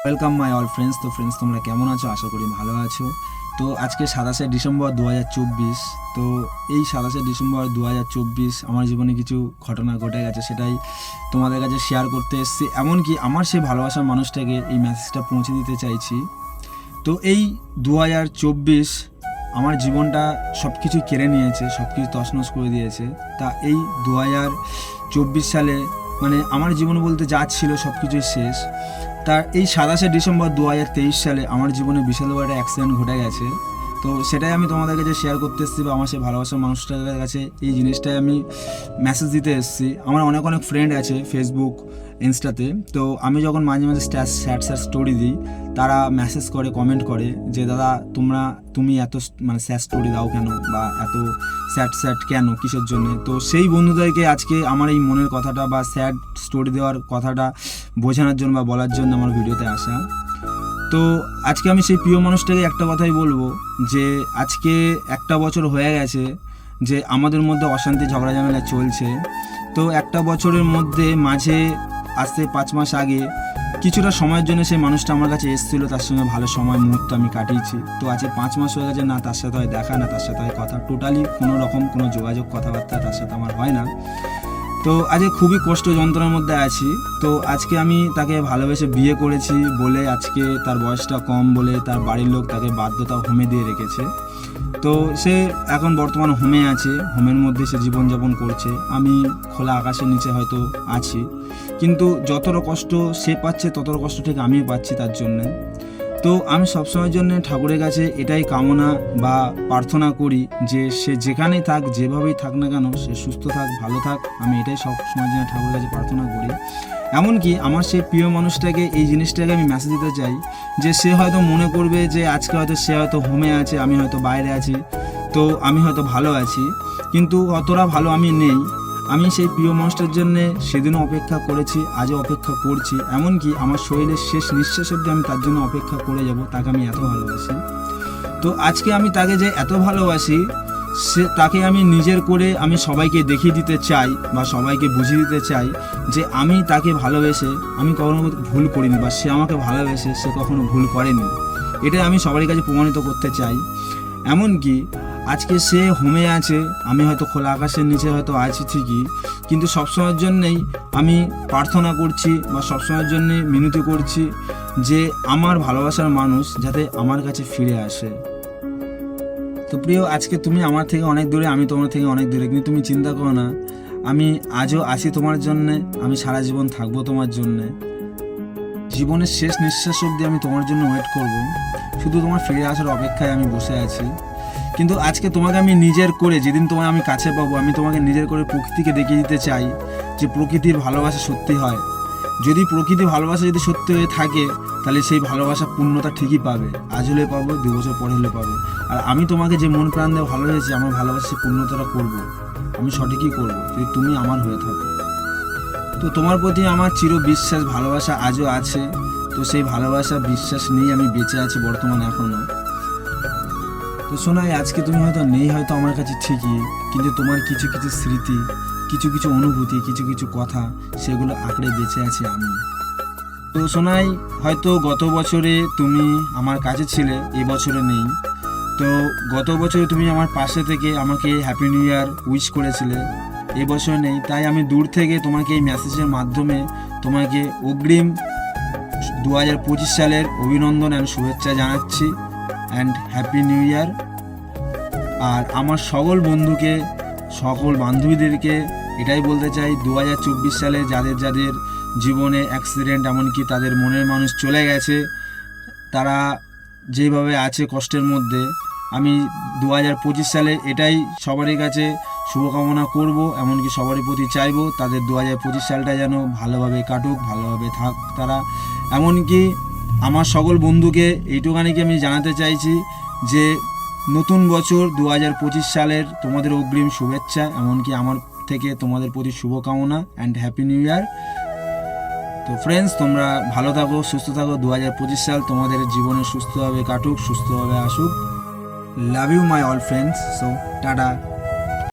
Welcome my all friends. তো friends, তোমরা কেমন আছো? আশা করি ভালো আছো। তো আজকে 27শে ডিসেম্বর 2024। তো এই 27শে ডিসেম্বর 2024 আমার জীবনে কিছু ঘটনা ঘটে গেছে, সেটাই তোমাদের কাছে শেয়ার করতে এসেছি। এমনকি আমার সেই ভালোবাসার মানুষটাকে এই মেসেজটা পৌঁছে দিতে চাইছি। তো এই 2024 আমার জীবনটা সব কিছু কেড়ে নিয়েছে, সব কিছু তছনছ করে দিয়েছে। তা এই 2024 সালে মানে আমার জীবন বলতে যা ছিল সব কিছুই শেষ। তার এই 27শে ডিসেম্বর 2023 সালে আমার জীবনে বিশাল বড় একটা অ্যাক্সিডেন্ট ঘটে গেছে। তো সেটাই আমি তোমাদের কাছে শেয়ার করতে এসেছি, বা আমার সেই ভালোবাসার মানুষটার কাছে এই জিনিসটাই আমি মেসেজ দিতে এসেছি। আমার অনেক ফ্রেন্ড আছে ফেসবুক, ইনস্টাতে। তো আমি যখন মাঝে মাঝে স্যাড স্টোরি দিই, তারা মেসেজ করে, কমেন্ট করে যে দাদা তুমি এত মানে স্যাড স্টোরি দাও কেন, বা এত স্যাড কেন, কিসের জন্য। তো সেই বন্ধুদেরকে আজকে আমার এই মনের কথাটা বা স্যাড স্টোরি দেওয়ার কথাটা বোঝানোর জন্য বা বলার জন্য আমার ভিডিওতে আসা। তো আজকে আমি সেই প্রিয় মানুষটাকে একটা কথাই বলবো, যে আজকে একটা বছর হয়ে গেছে যে আমাদের মধ্যে অশান্তি ঝগড়া ঝামেলা চলছে। তো একটা বছরের মধ্যে মাঝে আসতে 5 মাস আগে কিছুটা সময়ের জন্য সেই মানুষটা আমার কাছে এসেছিলো, তার সঙ্গে ভালো সময় মুহূর্ত আমি কাটিয়েছি। তো আজকে 5 মাস হয়ে গেছে, না তার সাথে হয় দেখা, না তার সাথে হয় কথা, টোটালি কোনো রকম কোনো যোগাযোগ কথাবার্তা তার সাথে আমার হয় না। তো আজকে খুবই কষ্ট যন্ত্রণার মধ্যে আছি। তো আজকে আমি তাকে ভালোবেসে বিয়ে করেছি বলে, আজকে তার বয়সটা কম বলে তার বাড়ির লোক তাকে বাধ্যতা হোমে দিয়ে রেখেছে। তো সে এখন বর্তমান হোমে আছে, হোমের মধ্যে সে জীবনযাপন করছে। আমি খোলা আকাশের নিচে হয়তো আছি, কিন্তু যতটা কষ্ট সে পাচ্ছে ততটা কষ্ট ঠিক আমিও পাচ্ছি তার জন্যে। তো আমি সবসময়ের জন্য ঠাকুরের কাছে এটাই কামনা বা প্রার্থনা করি যে সে যেখানেই থাক, যেভাবেই থাক না কেন, সে সুস্থ থাক, ভালো থাক। আমি এটাই সবসময়ের জন্য ঠাকুরের কাছে প্রার্থনা করি। এমনকি আমার সেই প্রিয় মানুষটাকে এই জিনিসটাকে আমি মেসেজ দিতে চাই যে সে হয়তো মনে করবে যে আজকে হয়তো সে হয়তো হোমে আছে, আমি হয়তো বাইরে আছি, তো আমি হয়তো ভালো আছি, কিন্তু অতটা ভালো আমি নেই। আমি সেই প্রিয় মানুষটার জন্যে সেদিনও অপেক্ষা করেছি, আজও অপেক্ষা করছি। এমনকি আমার শরীরের শেষ নিঃশ্বাস অবধি আমি তার জন্য অপেক্ষা করে যাব, তাকে আমি এত ভালোবাসি। তো আজকে আমি তাকে যে এত ভালোবাসি, তাকে আমি নিজের করে আমি সবাইকে দেখিয়ে দিতে চাই বা সবাইকে বুঝিয়ে দিতে চাই যে আমি তাকে ভালোবেসে আমি কখনো ভুল করিনি, বা সে আমাকে ভালোবেসে সে কখনো ভুল করেনি। এটা আমি সবার কাছে প্রমাণিত করতে চাই। এমনকি আজকে সে হোমে আছে, আমি হয়তো খোলা আকাশের নিচে হয়তো আছি ঠিকই, কিন্তু সবসময়ের জন্যেই আমি প্রার্থনা করছি বা সবসময়ের জন্যে মিনতি করছি যে আমার ভালোবাসার মানুষ যাতে আমার কাছে ফিরে আসে। তো প্রিয়, আজকে তুমি আমার থেকে অনেক দূরে, আমি তোমার থেকে অনেক দূরে, কিন্তু তুমি চিন্তা করো না, আমি আজও আছি তোমার জন্যে, আমি সারা জীবন থাকবো তোমার জন্যে। জীবনের শেষ নিঃশ্বাস অবধি আমি তোমার জন্য ওয়েট করব, শুধু তোমার ফিরে আসার অপেক্ষায় আমি বসে আছি। কিন্তু আজকে তোমাকে আমি নিজের করে, যেদিন তোমায় আমি কাছে পাবো, আমি তোমাকে নিজের করে প্রকৃতিকে দেখিয়ে দিতে চাই যে প্রকৃতির ভালোবাসা সত্যি হয়। যদি প্রকৃতির ভালোবাসা যদি সত্যি হয়ে থাকে, তাহলে সেই ভালোবাসা পূর্ণতা ঠিকই পাবে। আজ হলে পাবো, 2 বছর পরে হলে পাবো। আর আমি তোমাকে যে মন প্রাণ দিয়ে ভালোবেসেছি, আমার ভালোবাসা পূর্ণতাটা করবো, আমি সঠিকই করবো যদি তুমি আমার হয়ে থাকো। তো তোমার প্রতি আমার চির বিশ্বাস, ভালোবাসা আজও আছে। তো সেই ভালোবাসা, বিশ্বাস নিয়ে আমি বেঁচে আছি বর্তমানে এখনও। তো শোনাই, আজকে তুমি হয়তো নেই হয়তো আমার কাছে ঠিকই, কিন্তু তোমার কিছু কিছু স্মৃতি, কিছু কিছু অনুভূতি, কিছু কিছু কথা, সেগুলো আঁকড়ে বেঁচে আছি আমি। তো শোনাই, হয়তো গত বছরে তুমি আমার কাছে ছিলে, এবছরে নেই। তো গত বছরে তুমি আমার পাশে থেকে আমাকে হ্যাপি নিউ ইয়ার উইশ করেছিলে, এবছর নেই। তাই আমি দূর থেকে তোমাকে এই মেসেজের মাধ্যমে তোমাকে অগ্রিম 2025 সালের অভিনন্দন অ্যান্ড শুভেচ্ছা জানাচ্ছি, অ্যান্ড হ্যাপি নিউ ইয়ার। আর আমার সকল বন্ধুকে, সকল বান্ধবীদেরকে এটাই বলতে চাই, 2024 সালে যাদের যাদের জীবনে অ্যাক্সিডেন্ট, এমনকি তাদের মনের মানুষ চলে গেছে, তারা যেভাবে আছে কষ্টের মধ্যে, আমি 2025 সালে এটাই সবারই কাছে শুভকামনা করব, এমনকি সবারই প্রতি চাইবো তাদের 2025 সালটা যেন ভালোভাবে কাটুক, ভালোভাবে থাক তারা। এমনকি আমার সকল বন্ধুকে এইটুখানিকে আমি জানাতে চাইছি যে নতুন বছর 2025 সালের তোমাদের অগ্রিম শুভেচ্ছা, এমনকি আমার থেকে তোমাদের প্রতি শুভকামনা, অ্যান্ড হ্যাপি নিউ ইয়ার। তো ফ্রেন্ডস, তোমরা ভালো থাকো, সুস্থ থাকো। 2025 সাল তোমাদের জীবনে সুস্থভাবে কাটুক, সুস্থভাবে আসুক। Love you my all friends. So tata.